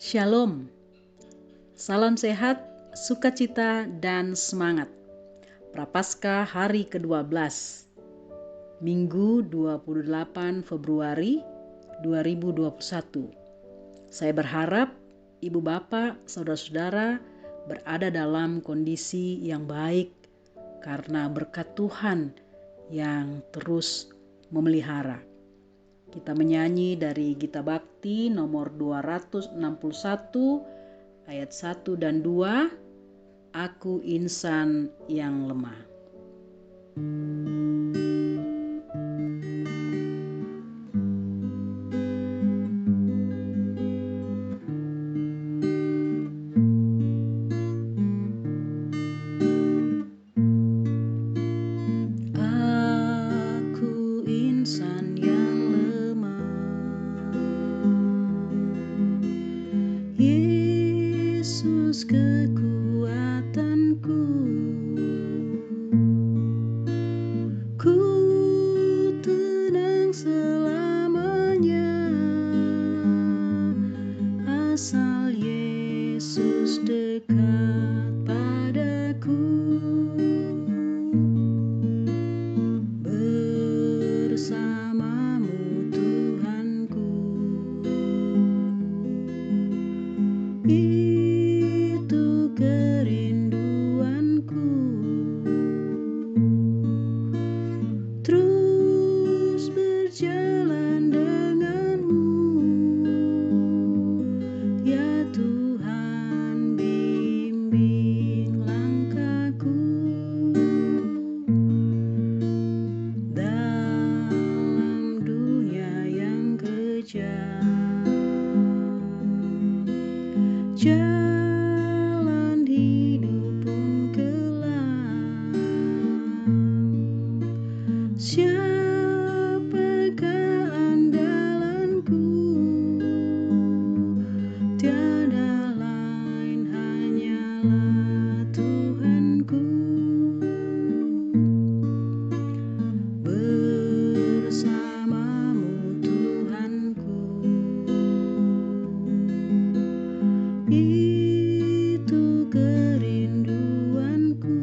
Shalom, salam sehat, sukacita, dan semangat. Prapaskah hari ke-12, Minggu 28 Februari 2021. Saya berharap Ibu Bapak, Saudara-saudara berada dalam kondisi yang baik karena berkat Tuhan yang terus memelihara. Kita menyanyi dari Gita Bakti nomor 261 ayat 1 dan 2, Aku insan yang lemah. Aku insan yang Yesus kekuatanku, ku tenang selamanya, asal Yesus dekat padaku. Bersamamu Tuhanku, itu kerinduanku, terus berjalan denganmu, ya Tuhan, bimbing langkahku dalam dunia yang kejam. Jalan hidup pun kelam. Siapakah andalanku? Tiada lain, hanyalah Tuhanku. Bersamamu Tuhanku, itu kerinduanku,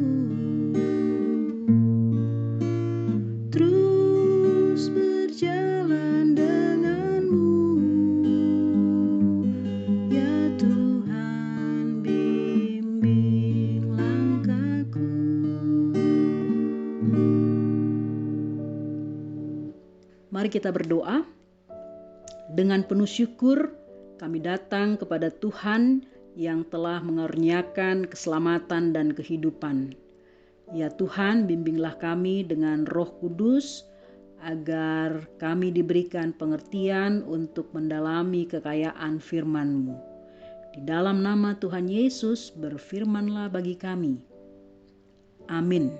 terus berjalan denganmu, ya Tuhan, bimbing langkahku. Mari kita berdoa. Dengan penuh syukur kami datang kepada Tuhan yang telah mengaruniakan keselamatan dan kehidupan. Ya Tuhan, bimbinglah kami dengan Roh Kudus agar kami diberikan pengertian untuk mendalami kekayaan firman-Mu. Di dalam nama Tuhan Yesus, berfirmanlah bagi kami. Amin.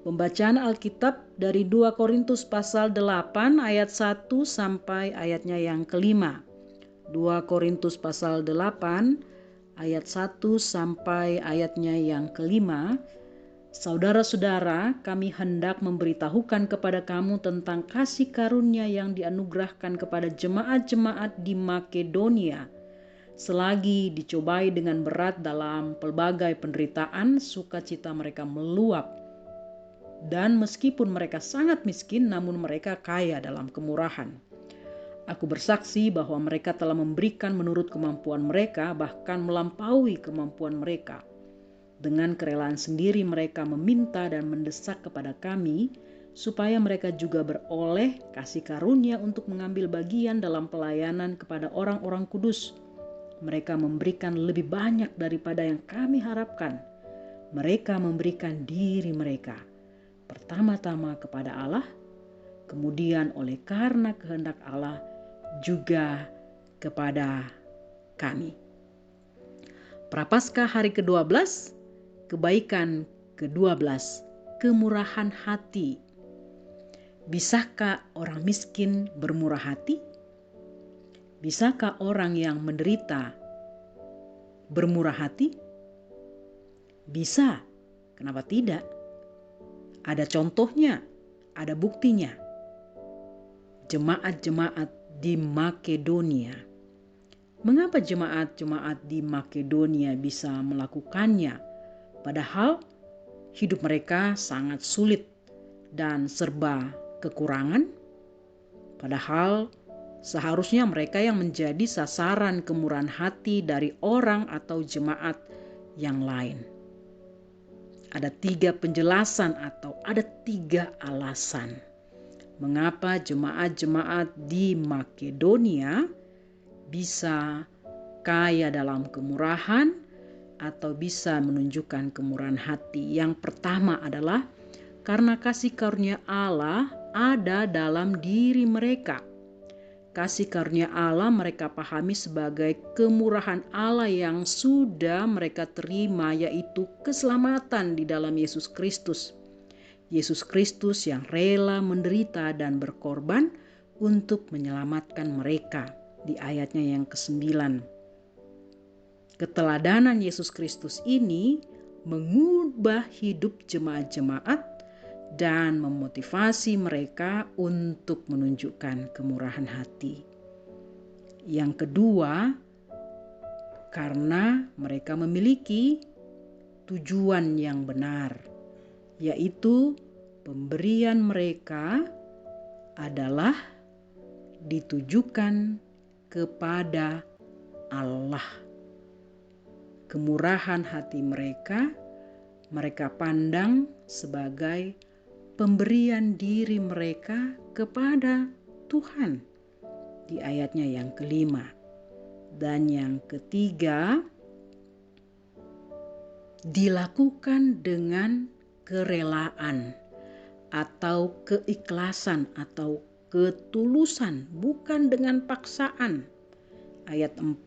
Pembacaan Alkitab dari 2 Korintus pasal 8 ayat 1 sampai ayatnya yang kelima. 2 Korintus pasal 8 ayat 1 sampai ayatnya yang kelima. Saudara-saudara, kami hendak memberitahukan kepada kamu tentang kasih karunia yang dianugerahkan kepada jemaat-jemaat di Makedonia. Selagi dicobai dengan berat dalam pelbagai penderitaan, sukacita mereka meluap. Dan meskipun mereka sangat miskin, namun mereka kaya dalam kemurahan. Aku bersaksi bahwa mereka telah memberikan menurut kemampuan mereka, bahkan melampaui kemampuan mereka. Dengan kerelaan sendiri mereka meminta dan mendesak kepada kami, supaya mereka juga beroleh kasih karunia untuk mengambil bagian dalam pelayanan kepada orang-orang kudus. Mereka memberikan lebih banyak daripada yang kami harapkan. Mereka memberikan diri mereka, pertama-tama kepada Allah, kemudian oleh karena kehendak Allah juga kepada kami. Prapaskah hari ke-12, kebaikan ke-12, kemurahan hati. Bisakah orang miskin bermurah hati? Bisakah orang yang menderita bermurah hati? Bisa. Kenapa tidak? Ada contohnya, ada buktinya. Jemaat-jemaat di Makedonia. Mengapa jemaat-jemaat di Makedonia bisa melakukannya? Padahal hidup mereka sangat sulit dan serba kekurangan. Padahal seharusnya mereka yang menjadi sasaran kemurahan hati dari orang atau jemaat yang lain. Ada 3 penjelasan atau ada 3 alasan mengapa jemaat-jemaat di Makedonia bisa kaya dalam kemurahan atau bisa menunjukkan kemurahan hati. Yang pertama adalah karena kasih karunia Allah ada dalam diri mereka. Kasih karunia Allah mereka pahami sebagai kemurahan Allah yang sudah mereka terima, yaitu keselamatan di dalam Yesus Kristus. Yesus Kristus yang rela menderita dan berkorban untuk menyelamatkan mereka. Di ayatnya yang ke-9. Keteladanan Yesus Kristus ini mengubah hidup jemaat-jemaat dan memotivasi mereka untuk menunjukkan kemurahan hati. Yang kedua, karena mereka memiliki tujuan yang benar, yaitu pemberian mereka adalah ditujukan kepada Allah. Kemurahan hati mereka pandang sebagai pemberian diri mereka kepada Tuhan. Di ayatnya yang ke-5. Dan yang ketiga, dilakukan dengan kerelaan atau keikhlasan atau ketulusan, bukan dengan paksaan. Ayat 4,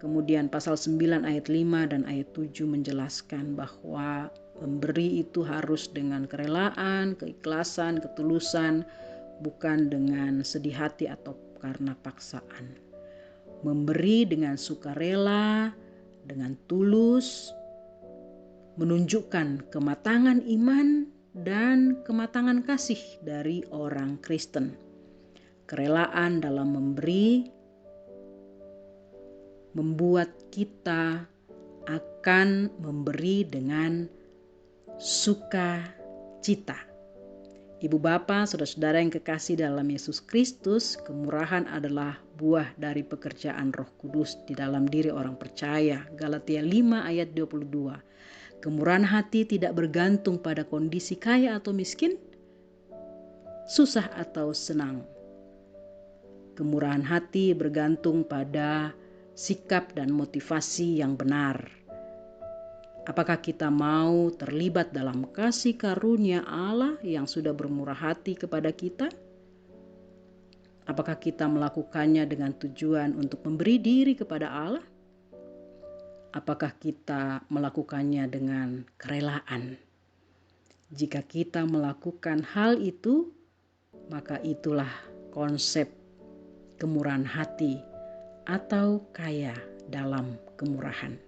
kemudian pasal 9 ayat 5 dan ayat 7 menjelaskan bahwa memberi itu harus dengan kerelaan, keikhlasan, ketulusan, bukan dengan sedih hati atau karena paksaan. Memberi dengan sukarela, dengan tulus, menunjukkan kematangan iman dan kematangan kasih dari orang Kristen. Kerelaan dalam memberi membuat kita akan memberi dengan sukacita. Ibu bapa, saudara-saudara yang kekasih dalam Yesus Kristus, kemurahan adalah buah dari pekerjaan Roh Kudus di dalam diri orang percaya. Galatia 5 ayat 22. Kemurahan hati tidak bergantung pada kondisi kaya atau miskin, susah atau senang. Kemurahan hati bergantung pada sikap dan motivasi yang benar. Apakah kita mau terlibat dalam kasih karunia Allah yang sudah bermurah hati kepada kita? Apakah kita melakukannya dengan tujuan untuk memberi diri kepada Allah? Apakah kita melakukannya dengan kerelaan? Jika kita melakukan hal itu, maka itulah konsep kemurahan hati atau kaya dalam kemurahan.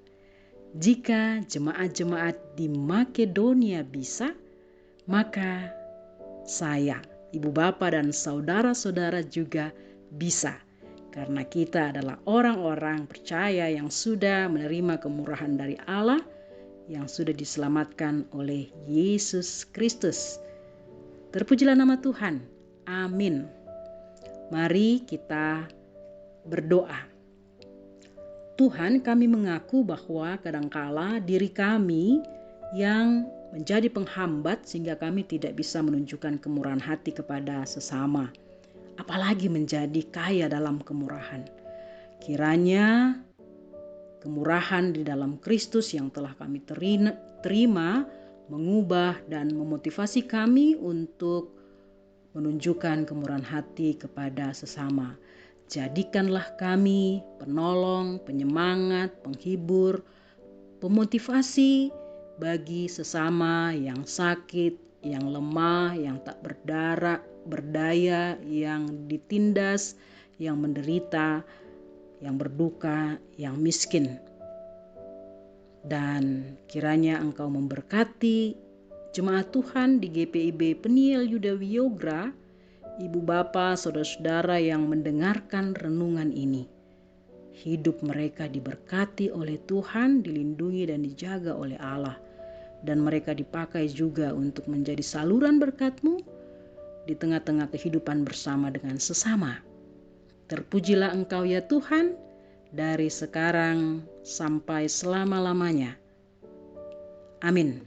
Jika jemaat-jemaat di Makedonia bisa, maka saya, ibu bapa dan saudara-saudara juga bisa. Karena kita adalah orang-orang percaya yang sudah menerima kemurahan dari Allah, yang sudah diselamatkan oleh Yesus Kristus. Terpujilah nama Tuhan. Amin. Mari kita berdoa. Tuhan, kami mengaku bahwa kadangkala diri kami yang menjadi penghambat sehingga kami tidak bisa menunjukkan kemurahan hati kepada sesama. Apalagi menjadi kaya dalam kemurahan. Kiranya kemurahan di dalam Kristus yang telah kami terima mengubah dan memotivasi kami untuk menunjukkan kemurahan hati kepada sesama. Jadikanlah kami penolong, penyemangat, penghibur, pemotivasi bagi sesama yang sakit, yang lemah, yang tak berdaya, yang ditindas, yang menderita, yang berduka, yang miskin. Dan kiranya Engkau memberkati jemaat Tuhan di GPIB Peniel Yuda Wiyogra, ibu bapa, saudara-saudara yang mendengarkan renungan ini. Hidup mereka diberkati oleh Tuhan, dilindungi dan dijaga oleh Allah. Dan mereka dipakai juga untuk menjadi saluran berkat-Mu di tengah-tengah kehidupan bersama dengan sesama. Terpujilah Engkau ya Tuhan, dari sekarang sampai selama-lamanya. Amin.